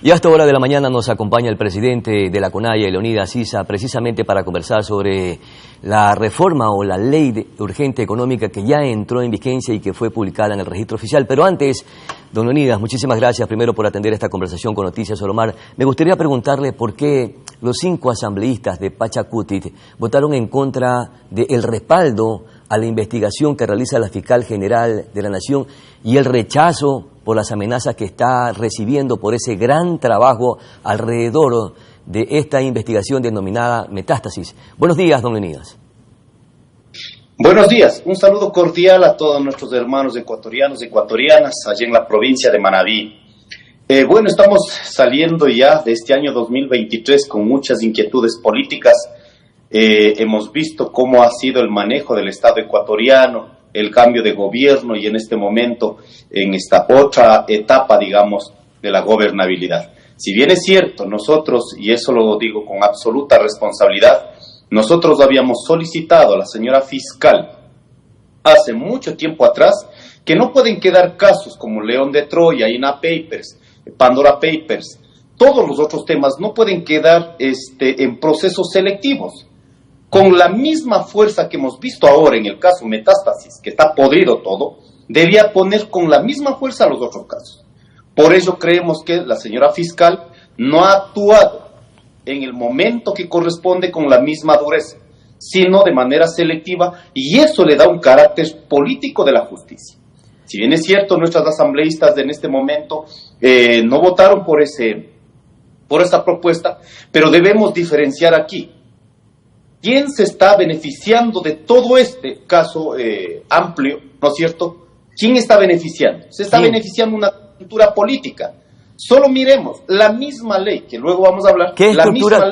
Y a esta hora de la mañana nos acompaña el presidente de la CONAIE, Leonidas Issa, precisamente para conversar sobre la reforma o la ley urgente económica que ya entró en vigencia y que fue publicada en el registro oficial. Pero antes, don Leonidas, muchísimas gracias primero por atender esta conversación con Noticias Solomar. Me gustaría preguntarle por qué los 5 asambleístas de Pachacuti votaron en contra del respaldo a la investigación que realiza la Fiscal General de la Nación y el rechazo por las amenazas que está recibiendo por ese gran trabajo alrededor de esta investigación denominada Metástasis. Buenos días, don Leonidas. Buenos días, un saludo cordial a todos nuestros hermanos ecuatorianos y ecuatorianas allí en la provincia de Manabí. Bueno, estamos saliendo ya de este año 2023 con muchas inquietudes políticas. Hemos visto cómo ha sido el manejo del Estado ecuatoriano, el cambio de gobierno y en este momento, en esta otra etapa, digamos, de la gobernabilidad. Si bien es cierto, nosotros, y eso lo digo con absoluta responsabilidad, nosotros habíamos solicitado a la señora fiscal hace mucho tiempo atrás que no pueden quedar casos como León de Troya, INA Papers, Pandora Papers, todos los otros temas no pueden quedar en procesos selectivos. Con la misma fuerza que hemos visto ahora en el caso Metástasis, que está podrido todo, debía poner con la misma fuerza los otros casos. Por ello creemos que la señora fiscal no ha actuado en el momento que corresponde con la misma dureza, sino de manera selectiva, y eso le da un carácter político de la justicia. Si bien es cierto, nuestras asambleístas en este momento no votaron por esa propuesta, pero debemos diferenciar aquí. ¿Quién se está beneficiando de todo este caso amplio, no es cierto? ¿Quién está beneficiando? Se está beneficiando una cultura política. Solo miremos la misma ley, que luego vamos a hablar. ¿Qué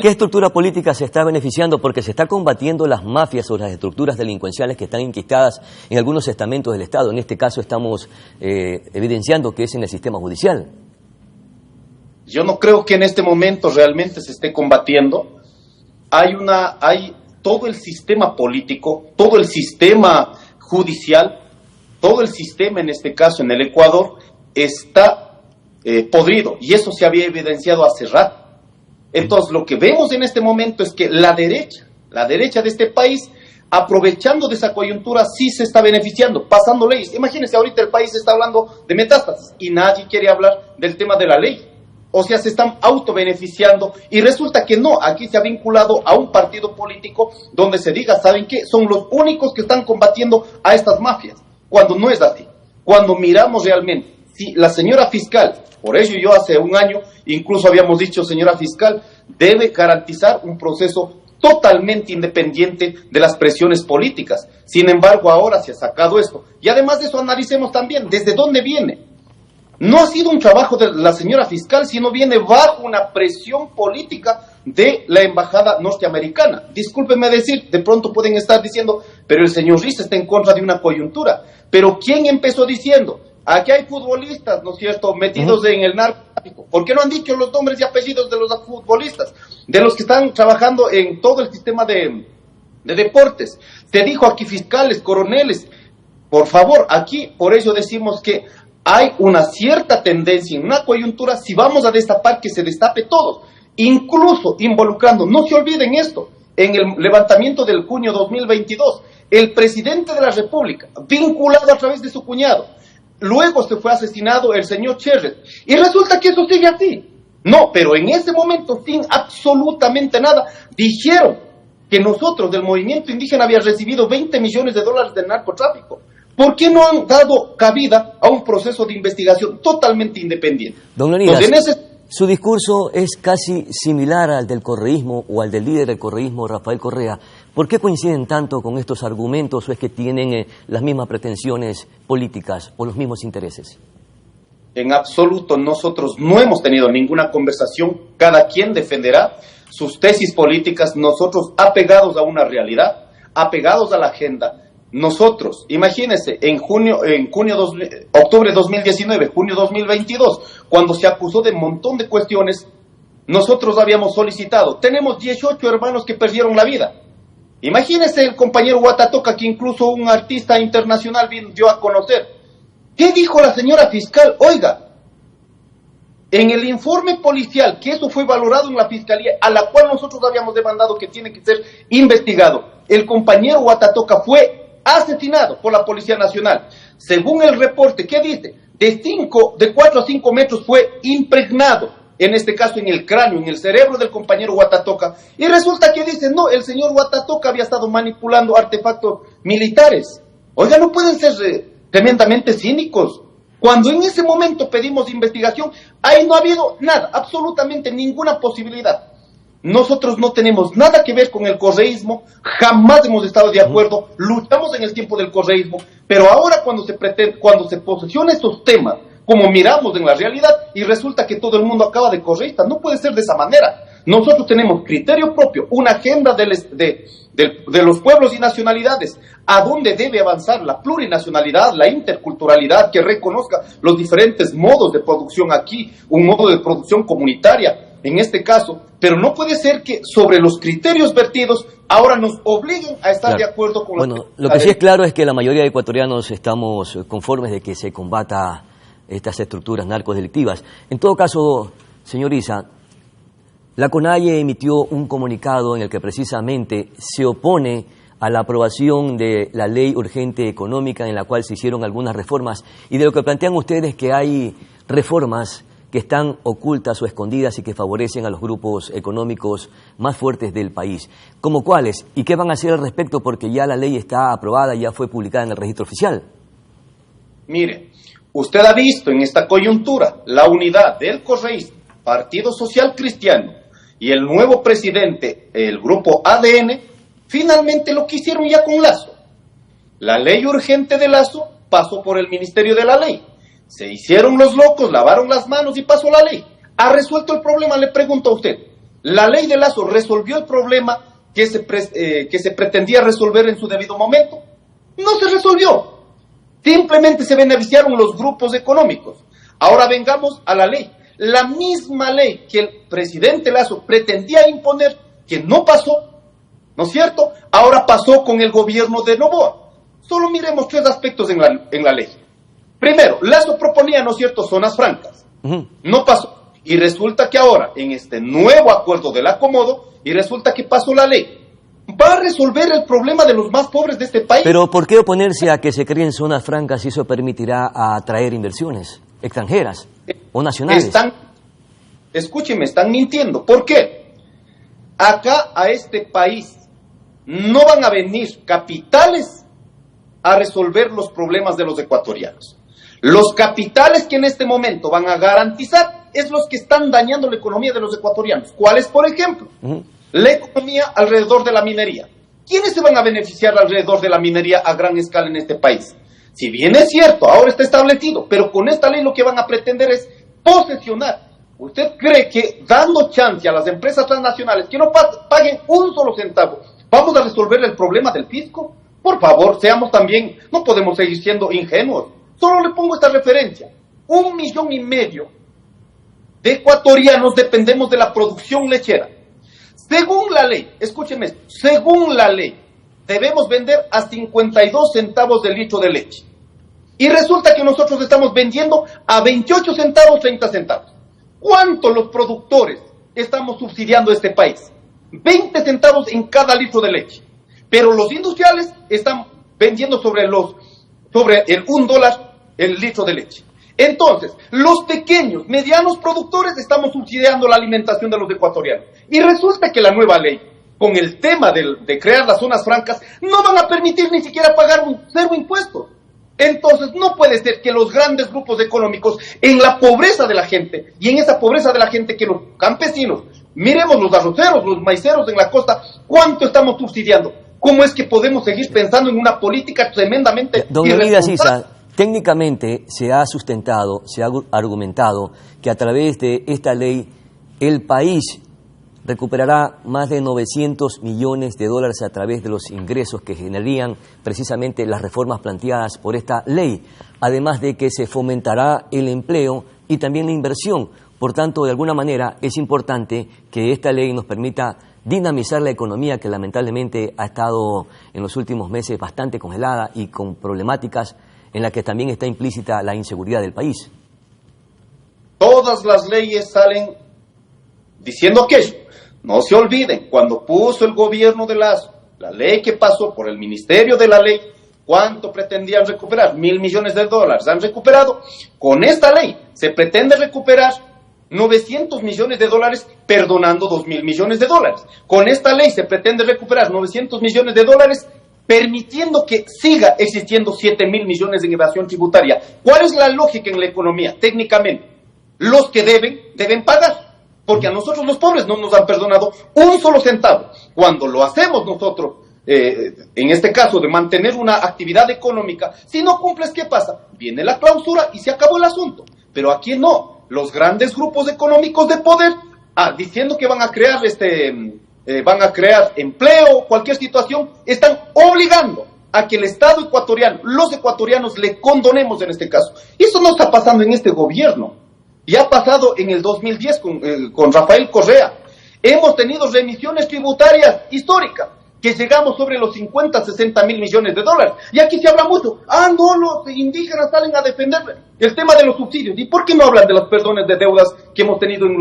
estructura política se está beneficiando? Porque se está combatiendo las mafias o las estructuras delincuenciales que están enquistadas en algunos estamentos del Estado. En este caso estamos evidenciando que es en el sistema judicial. Yo no creo que en este momento realmente se esté combatiendo. Hay todo el sistema político, todo el sistema judicial, todo el sistema en este caso en el Ecuador está podrido, y eso se había evidenciado hace rato. Entonces lo que vemos en este momento es que la derecha de este país, aprovechando de esa coyuntura, sí se está beneficiando, pasando leyes. Imagínense, ahorita el país está hablando de metástasis y nadie quiere hablar del tema de la ley. O sea, se están autobeneficiando y resulta que no, aquí se ha vinculado a un partido político donde se diga, ¿saben qué? Son los únicos que están combatiendo a estas mafias, cuando no es así. Cuando miramos realmente, si la señora fiscal, por ello yo hace un año incluso habíamos dicho, señora fiscal, debe garantizar un proceso totalmente independiente de las presiones políticas. Sin embargo, ahora se ha sacado esto. Y además de eso, analicemos también desde dónde viene. No ha sido un trabajo de la señora fiscal, sino viene bajo una presión política de la embajada norteamericana. Discúlpenme decir, de pronto pueden estar diciendo, pero el señor Riz está en contra de una coyuntura. Pero ¿quién empezó diciendo? Aquí hay futbolistas, ¿no es cierto?, metidos en el narcotráfico. ¿Por qué no han dicho los nombres y apellidos de los futbolistas? De los que están trabajando en todo el sistema de deportes. Te dijo aquí fiscales, coroneles. Por favor, aquí, por ello decimos que hay una cierta tendencia en una coyuntura, si vamos a destapar, que se destape todo, incluso involucrando, no se olviden esto, en el levantamiento del junio 2022, el presidente de la República, vinculado a través de su cuñado, luego se fue asesinado el señor Cherres, y resulta que eso sigue así. No, pero en ese momento, sin absolutamente nada, dijeron que nosotros del movimiento indígena había recibido $20 millones del narcotráfico. ¿Por qué no han dado cabida a un proceso de investigación totalmente independiente? Don Leonidas, su discurso es casi similar al del correísmo o al del líder del correísmo, Rafael Correa. ¿Por qué coinciden tanto con estos argumentos o es que tienen las mismas pretensiones políticas o los mismos intereses? En absoluto, nosotros no hemos tenido ninguna conversación. Cada quien defenderá sus tesis políticas, nosotros apegados a una realidad, apegados a la agenda. Nosotros, imagínense, octubre 2019, junio 2022, cuando se acusó de un montón de cuestiones, nosotros habíamos solicitado, tenemos 18 hermanos que perdieron la vida. Imagínense el compañero Huatatoca, que incluso un artista internacional dio a conocer. ¿Qué dijo la señora fiscal? Oiga, En el informe policial, que eso fue valorado en la fiscalía, a la cual nosotros habíamos demandado que tiene que ser investigado, el compañero Huatatoca fue asesinado por la Policía Nacional. Según el reporte, ¿qué dice? De 4 a 5 metros fue impregnado, en este caso en el cráneo, en el cerebro del compañero Huatatoca. Y resulta que dice, no, el señor Huatatoca había estado manipulando artefactos militares. Oiga, no pueden ser tremendamente cínicos. Cuando en ese momento pedimos investigación, ahí no ha habido nada, absolutamente ninguna posibilidad. Nosotros no tenemos nada que ver con el correísmo, jamás hemos estado de acuerdo, luchamos en el tiempo del correísmo, pero ahora cuando se posesiona estos temas, como miramos en la realidad, y resulta que todo el mundo acaba de correísta, no puede ser de esa manera. Nosotros tenemos criterio propio, una agenda de los pueblos y nacionalidades, a dónde debe avanzar la plurinacionalidad, la interculturalidad, que reconozca los diferentes modos de producción aquí, un modo de producción comunitaria, en este caso, pero no puede ser que sobre los criterios vertidos ahora nos obliguen a estar de acuerdo con lo que sí es claro es que la mayoría de ecuatorianos estamos conformes de que se combata estas estructuras narcodelictivas. En todo caso, señor Issa, la CONAIE emitió un comunicado en el que precisamente se opone a la aprobación de la ley urgente económica en la cual se hicieron algunas reformas, y de lo que plantean ustedes que hay reformas que están ocultas o escondidas y que favorecen a los grupos económicos más fuertes del país. ¿Cómo cuáles? ¿Y qué van a hacer al respecto? Porque ya la ley está aprobada, ya fue publicada en el registro oficial. Mire, usted ha visto en esta coyuntura la unidad del correísmo, Partido Social Cristiano, y el nuevo presidente, el grupo ADN, finalmente lo que hicieron ya con Lazo. La ley urgente de Lazo pasó por el Ministerio de la Ley. Se hicieron los locos, lavaron las manos y pasó la ley. ¿Ha resuelto el problema? Le pregunto a usted. ¿La ley de Lazo resolvió el problema que se pretendía resolver en su debido momento? No se resolvió. Simplemente se beneficiaron los grupos económicos. Ahora vengamos a la ley. La misma ley que el presidente Lazo pretendía imponer, que no pasó, ¿no es cierto? Ahora pasó con el gobierno de Noboa. Solo miremos 3 aspectos en la ley. Primero, Lazo proponía, ¿no es cierto?, zonas francas. No pasó. Y resulta que ahora, en este nuevo acuerdo del acomodo, y resulta que pasó la ley. ¿Va a resolver el problema de los más pobres de este país? Pero ¿por qué oponerse a que se creen zonas francas si eso permitirá atraer inversiones extranjeras o nacionales? Escúcheme, están mintiendo. ¿Por qué? Acá, a este país, no van a venir capitales a resolver los problemas de los ecuatorianos. Los capitales que en este momento van a garantizar es los que están dañando la economía de los ecuatorianos. ¿Cuáles, por ejemplo? La economía alrededor de la minería. ¿Quiénes se van a beneficiar alrededor de la minería a gran escala en este país? Si bien es cierto, ahora está establecido, pero con esta ley lo que van a pretender es posesionar. ¿Usted cree que dando chance a las empresas transnacionales que no paguen un solo centavo, vamos a resolver el problema del fisco? Por favor, seamos también, no podemos seguir siendo ingenuos. Solo le pongo esta referencia. 1,5 millones de ecuatorianos dependemos de la producción lechera. Según la ley, escúchenme esto, según la ley, debemos vender a 52 centavos de litro de leche. Y resulta que nosotros estamos vendiendo a 28 centavos, 30 centavos. ¿Cuánto los productores estamos subsidiando a este país? 20 centavos en cada litro de leche. Pero los industriales están vendiendo sobre el $1 el litro de leche. Entonces, los pequeños, medianos productores estamos subsidiando la alimentación de los ecuatorianos. Y resulta que la nueva ley, con el tema de crear las zonas francas, no van a permitir ni siquiera pagar un 0 impuesto. Entonces, no puede ser que los grandes grupos económicos, en la pobreza de la gente, y en esa pobreza de la gente que los campesinos, miremos los arroceros, los maiceros en la costa, ¿cuánto estamos subsidiando? ¿Cómo es que podemos seguir pensando en una política tremendamente irresponsable? Técnicamente se ha sustentado, se ha argumentado que a través de esta ley el país recuperará más de 900 millones de dólares a través de los ingresos que generarían precisamente las reformas planteadas por esta ley, además de que se fomentará el empleo y también la inversión. Por tanto, de alguna manera es importante que esta ley nos permita dinamizar la economía que lamentablemente ha estado en los últimos meses bastante congelada y con problemáticas en la que también está implícita la inseguridad del país. todas las leyes salen diciendo aquello. No se olviden, cuando puso el gobierno de Lazo, la ley que pasó por el Ministerio de la Ley, ¿cuánto pretendían recuperar? $1.000 millones. Han recuperado. Con esta ley se pretende recuperar $900 millones, perdonando $2.000 millones. Con esta ley se pretende recuperar $900 millones, permitiendo que siga existiendo $7.000 millones en evasión tributaria. ¿Cuál es la lógica en la economía? Técnicamente, los que deben pagar. Porque a nosotros los pobres no nos han perdonado un solo centavo. Cuando lo hacemos nosotros, en este caso de mantener una actividad económica, si no cumples, ¿qué pasa? Viene la clausura y se acabó el asunto. Pero aquí no. Los grandes grupos económicos de poder, diciendo que van a crear empleo, cualquier situación, están obligando a que el Estado ecuatoriano, los ecuatorianos, le condonemos en este caso. Y eso no está pasando en este gobierno. Ya ha pasado en el 2010 con Rafael Correa. Hemos tenido remisiones tributarias históricas, que llegamos sobre los 50-60 mil millones de dólares. Y aquí se habla mucho. No, los indígenas salen a defender el tema de los subsidios. ¿Y por qué no hablan de los perdones de deudas que hemos tenido en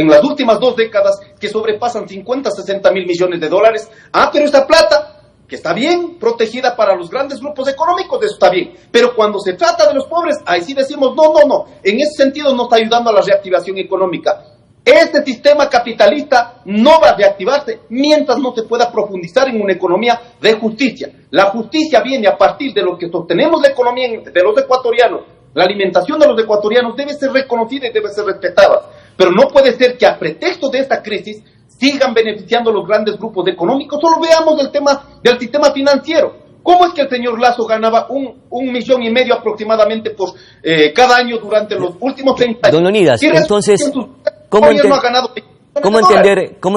las últimas 2 décadas, que sobrepasan 50-60 mil millones de dólares? Pero esa plata, que está bien protegida para los grandes grupos económicos, eso está bien. Pero cuando se trata de los pobres, ahí sí decimos, no. En ese sentido no está ayudando a la reactivación económica. Este sistema capitalista no va a reactivarse mientras no se pueda profundizar en una economía de justicia. La justicia viene a partir de lo que sostenemos la economía de los ecuatorianos. La alimentación de los ecuatorianos debe ser reconocida y debe ser respetada. Pero no puede ser que a pretexto de esta crisis sigan beneficiando los grandes grupos económicos. Solo veamos el tema del sistema financiero. ¿Cómo es que el señor Lazo ganaba $1,5 millones aproximadamente por cada año durante los últimos 30 años? Don Leonidas, entonces, ¿cómo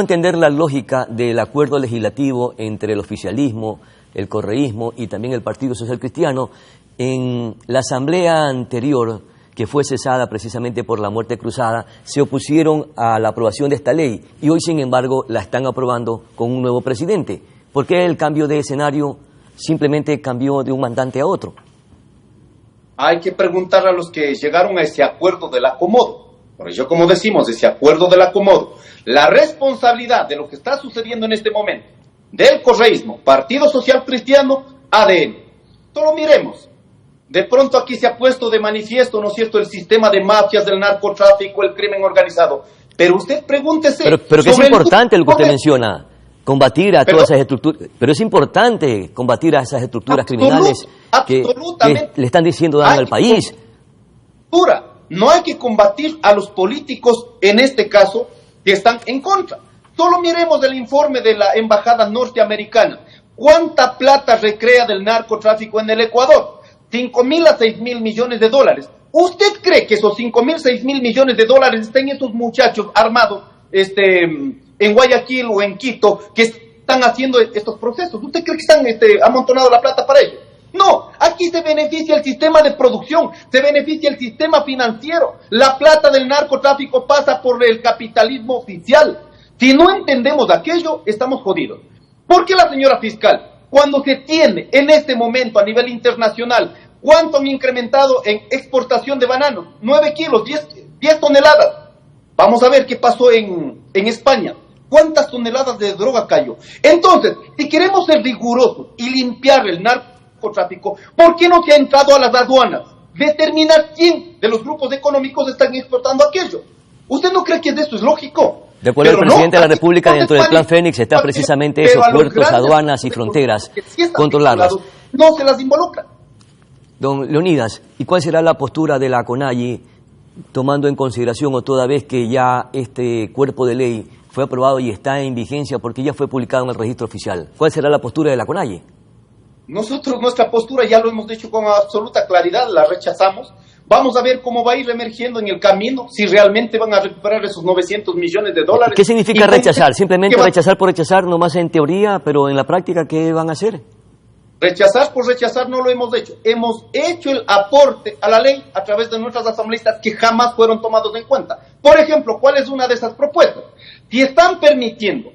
entender la lógica del acuerdo legislativo entre el oficialismo, el correísmo y también el Partido Social Cristiano en la asamblea anterior, que fue cesada precisamente por la muerte cruzada? Se opusieron a la aprobación de esta ley y hoy, sin embargo, la están aprobando con un nuevo presidente. ¿Por qué el cambio de escenario simplemente cambió de un mandante a otro? Hay que preguntar a los que llegaron a ese acuerdo del acomodo. Por eso, como decimos, ese acuerdo del acomodo, la responsabilidad de lo que está sucediendo en este momento, del correísmo, Partido Social Cristiano, ADN. Solo miremos. De pronto aquí se ha puesto de manifiesto, ¿no es cierto?, el sistema de mafias, del narcotráfico, el crimen organizado. Pero usted pregúntese... Pero que es importante lo que usted menciona, combatir a todas esas estructuras. Pero es importante combatir a esas estructuras criminales que le están diciendo daño al país. No hay que combatir a los políticos, en este caso, que están en contra. Solo miremos el informe de la embajada norteamericana. ¿Cuánta plata recrea del narcotráfico en el Ecuador? 5.000 a 6.000 millones de dólares. ¿Usted cree que esos 5.000, 6.000 millones de dólares estén estos muchachos armados en Guayaquil o en Quito que están haciendo estos procesos? ¿Usted cree que están amontonado la plata para ello? No, aquí se beneficia el sistema de producción, se beneficia el sistema financiero. La plata del narcotráfico pasa por el capitalismo oficial. Si no entendemos aquello, estamos jodidos. ¿Por qué la señora fiscal, cuando se tiene en este momento a nivel internacional, cuánto han incrementado en exportación de bananos? 9 kilos, 10 toneladas. Vamos a ver qué pasó en España. ¿Cuántas toneladas de droga cayó? Entonces, si queremos ser rigurosos y limpiar el narcotráfico, ¿por qué no se ha entrado a las aduanas? Determinar quién de los grupos económicos están exportando aquello. ¿Usted no cree que eso es lógico? De acuerdo al presidente de la República, dentro del Plan Fénix está precisamente esos puertos, aduanas y fronteras, controlarlas. No se las involucra. Don Leonidas, ¿y cuál será la postura de la CONAIE, tomando en consideración o toda vez que ya este cuerpo de ley fue aprobado y está en vigencia porque ya fue publicado en el registro oficial? ¿Cuál será la postura de la CONAIE? Nosotros, nuestra postura ya lo hemos dicho con absoluta claridad, la rechazamos. Vamos a ver cómo va a ir emergiendo en el camino, si realmente van a recuperar esos 900 millones de dólares. ¿Qué significa rechazar? ¿Simplemente rechazar por rechazar, nomás en teoría, pero en la práctica qué van a hacer? Rechazar por rechazar no lo hemos hecho. Hemos hecho el aporte a la ley a través de nuestras asambleístas que jamás fueron tomados en cuenta. Por ejemplo, ¿cuál es una de esas propuestas? Si están permitiendo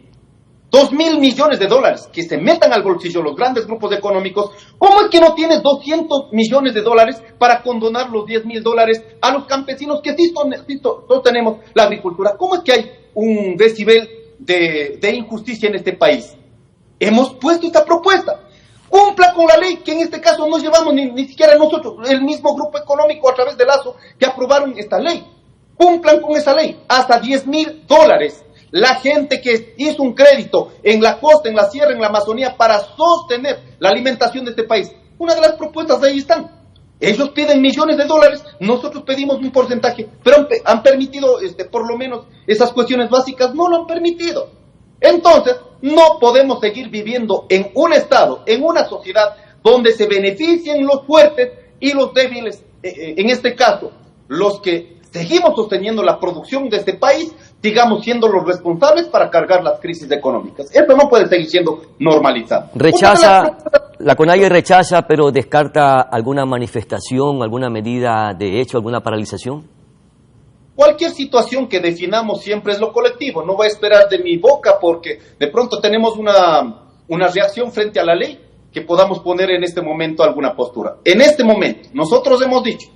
2.000 millones de dólares que se metan al bolsillo los grandes grupos económicos, ¿cómo es que no tienes 200 millones de dólares para condonar los 10.000 dólares a los campesinos que sí sostenemos la agricultura? ¿Cómo es que hay un decibel de injusticia en este país? Hemos puesto esta propuesta. Cumpla con la ley, que en este caso no llevamos ni siquiera nosotros, el mismo grupo económico a través de Lazo, que aprobaron esta ley. Cumplan con esa ley, hasta 10.000 dólares. La gente que hizo un crédito en la costa, en la sierra, en la Amazonía, para sostener la alimentación de este país. Una de las propuestas de ahí están. Ellos piden millones de dólares, nosotros pedimos un porcentaje, pero han permitido, por lo menos, esas cuestiones básicas, no lo han permitido. Entonces, no podemos seguir viviendo en un Estado, en una sociedad, donde se beneficien los fuertes y los débiles, en este caso, los que seguimos sosteniendo la producción de este país, sigamos siendo los responsables para cargar las crisis económicas. Esto no puede seguir siendo normalizado. La CONAIE rechaza, pero descarta alguna manifestación, alguna medida de hecho, alguna paralización. Cualquier situación que definamos siempre es lo colectivo. No va a esperar de mi boca porque de pronto tenemos una reacción frente a la ley que podamos poner en este momento alguna postura. En este momento, nosotros hemos dicho,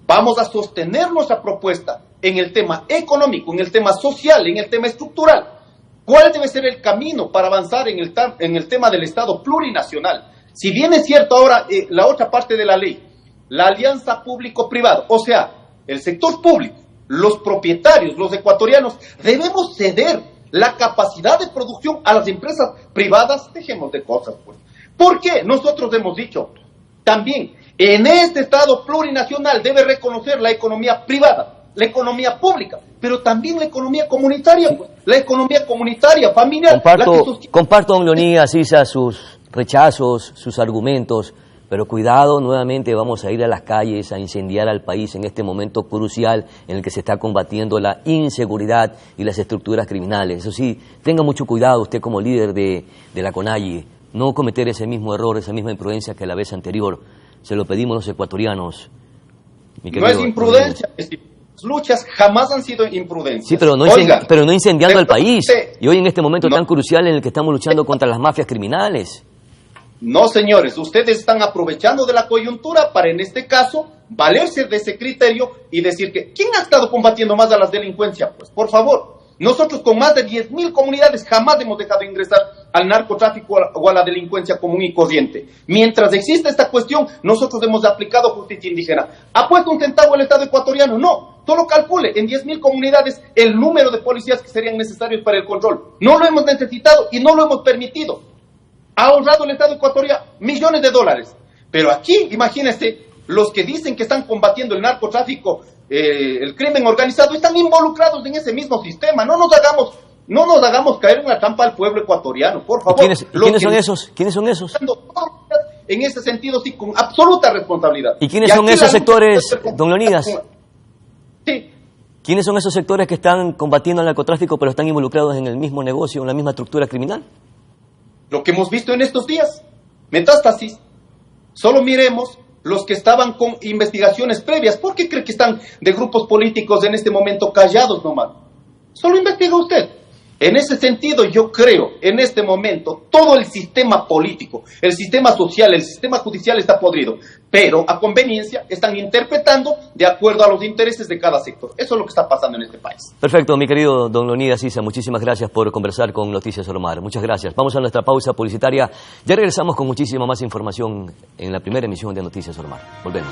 vamos a sostener nuestra propuesta en el tema económico, en el tema social, en el tema estructural. ¿Cuál debe ser el camino para avanzar en el tema del Estado plurinacional? Si bien es cierto ahora la otra parte de la ley, la alianza público-privado, o sea, el sector público, los propietarios, los ecuatorianos, debemos ceder la capacidad de producción a las empresas privadas. Dejemos de cosas, pues. ¿Por qué? Nosotros hemos dicho también, en este Estado plurinacional debe reconocer la economía privada, la economía pública, pero también la economía comunitaria, pues, la economía comunitaria, familiar. Comparto, don Leonidas Issa, sus rechazos, sus argumentos, pero cuidado, nuevamente vamos a ir a las calles a incendiar al país en este momento crucial en el que se está combatiendo la inseguridad y las estructuras criminales. Eso sí, tenga mucho cuidado usted como líder de la CONAIE, no cometer ese mismo error, esa misma imprudencia que la vez anterior. Se lo pedimos los ecuatorianos. No es imprudencia, las luchas jamás han sido imprudencias. Sí, pero no incendiando el país. Y hoy en este momento tan crucial en el que estamos luchando contra las mafias criminales. No, señores, ustedes están aprovechando de la coyuntura para, en este caso, valerse de ese criterio y decir que ¿quién ha estado combatiendo más a la delincuencia? Pues, por favor, nosotros con más de 10.000 comunidades jamás hemos dejado ingresar al narcotráfico o a la delincuencia común y corriente. Mientras exista esta cuestión, nosotros hemos aplicado justicia indígena. ¿Ha puesto un centavo el Estado ecuatoriano? No. Solo calcule en 10.000 comunidades el número de policías que serían necesarios para el control. No lo hemos necesitado y no lo hemos permitido. Ha ahorrado el Estado ecuatoriano millones de dólares. Pero aquí, imagínense, los que dicen que están combatiendo el narcotráfico, el crimen organizado, están involucrados en ese mismo sistema. No nos hagamos caer en la trampa al pueblo ecuatoriano, por favor. ¿Quiénes son esos? ¿Quiénes son esos? En ese sentido, sí, con absoluta responsabilidad. ¿Y quiénes son esos sectores, don Leonidas? Sí. ¿Quiénes son esos sectores que están combatiendo el narcotráfico pero están involucrados en el mismo negocio, en la misma estructura criminal? Lo que hemos visto en estos días, metástasis. Solo miremos los que estaban con investigaciones previas. ¿Por qué cree que están de grupos políticos en este momento callados nomás? Solo investiga usted. En ese sentido, yo creo, en este momento, todo el sistema político, el sistema social, el sistema judicial está podrido, pero a conveniencia están interpretando de acuerdo a los intereses de cada sector. Eso es lo que está pasando en este país. Perfecto, mi querido don Leonidas Issa, muchísimas gracias por conversar con Noticias Ormar. Muchas gracias. Vamos a nuestra pausa publicitaria. Ya regresamos con muchísima más información en la primera emisión de Noticias Ormar. Volvemos.